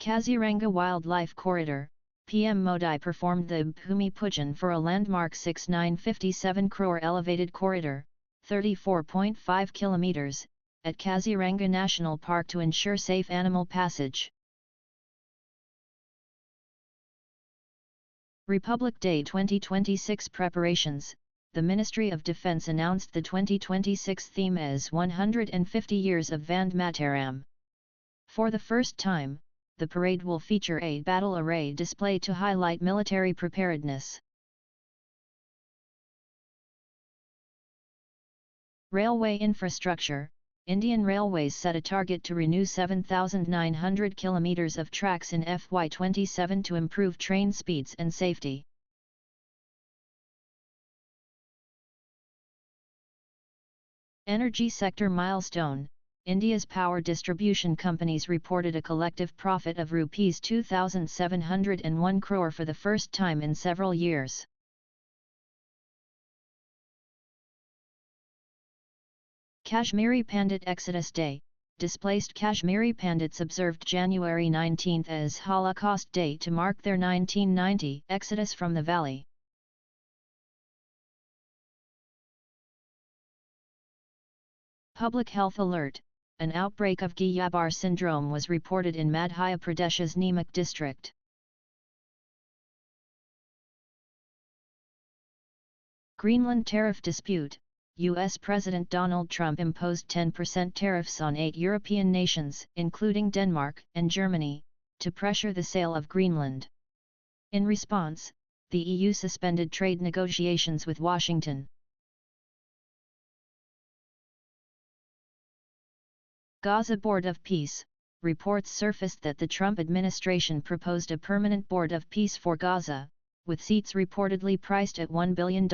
Kaziranga Wildlife Corridor, PM Modi performed the Bhumi Pujan for a landmark 6957 crore elevated corridor, 34.5 kilometers, at Kaziranga National Park to ensure safe animal passage. Republic Day 2026 preparations. The Ministry of Defence announced the 2026 theme as 150 Years of Vande Mataram. For the first time, the parade will feature a battle array display to highlight military preparedness. Railway infrastructure. Indian Railways set a target to renew 7,900 kilometers of tracks in FY27 to improve train speeds and safety. Energy sector milestone. India's power distribution companies reported a collective profit of Rs 2,701 crore for the first time in several years. Kashmiri Pandit Exodus Day. Displaced Kashmiri Pandits observed January 19 as Holocaust Day to mark their 1990 exodus from the valley. Public health alert. An outbreak of Guillain-Barré syndrome was reported in Madhya Pradesh's Neemuch district. Greenland tariff dispute. U.S. President Donald Trump imposed 10% tariffs on 8 European nations, including Denmark and Germany, to pressure the sale of Greenland. In response, the EU suspended trade negotiations with Washington. Gaza Board of Peace. Reports surfaced that the Trump administration proposed a permanent Board of Peace for Gaza, with seats reportedly priced at $1 billion.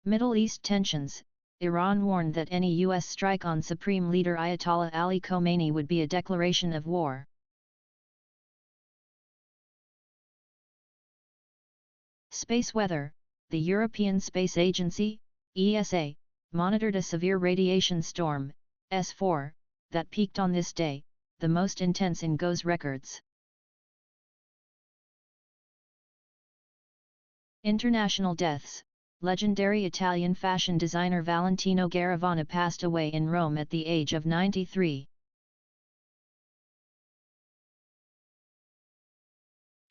Middle East tensions. Iran warned that any U.S. strike on Supreme Leader Ayatollah Ali Khamenei would be a declaration of war. Space weather. The European Space Agency, ESA, monitored a severe radiation storm, S4, that peaked on this day, the most intense in GOES records. International deaths. Legendary Italian fashion designer Valentino Garavana passed away in Rome at the age of 93.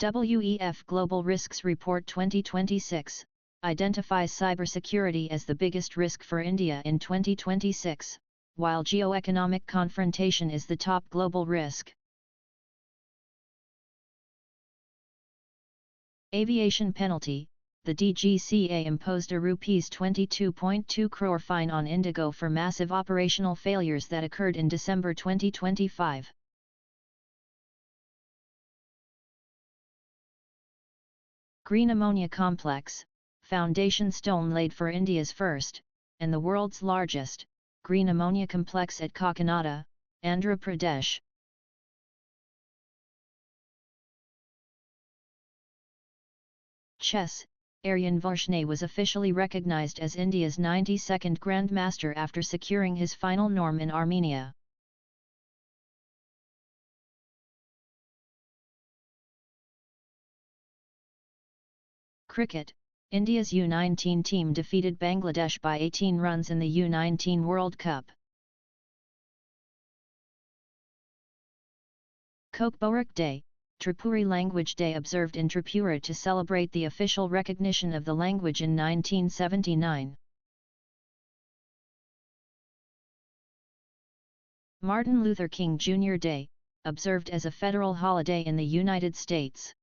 WEF Global Risks Report 2026 identifies cybersecurity as the biggest risk for India in 2026, while geoeconomic confrontation is the top global risk. Aviation penalty. The DGCA imposed a Rs 22.2 crore fine on Indigo for massive operational failures that occurred in December 2025. Green Ammonia Complex. Foundation stone laid for India's first, and the world's largest, green ammonia complex at Kakinada, Andhra Pradesh. Chess. Aryan Varshney was officially recognized as India's 92nd Grandmaster after securing his final norm in Armenia. Cricket. India's U19 team defeated Bangladesh by 18 runs in the U19 World Cup. Kokborok Day. Tripuri Language Day observed in Tripura to celebrate the official recognition of the language in 1979. Martin Luther King Jr. Day, observed as a federal holiday in the United States.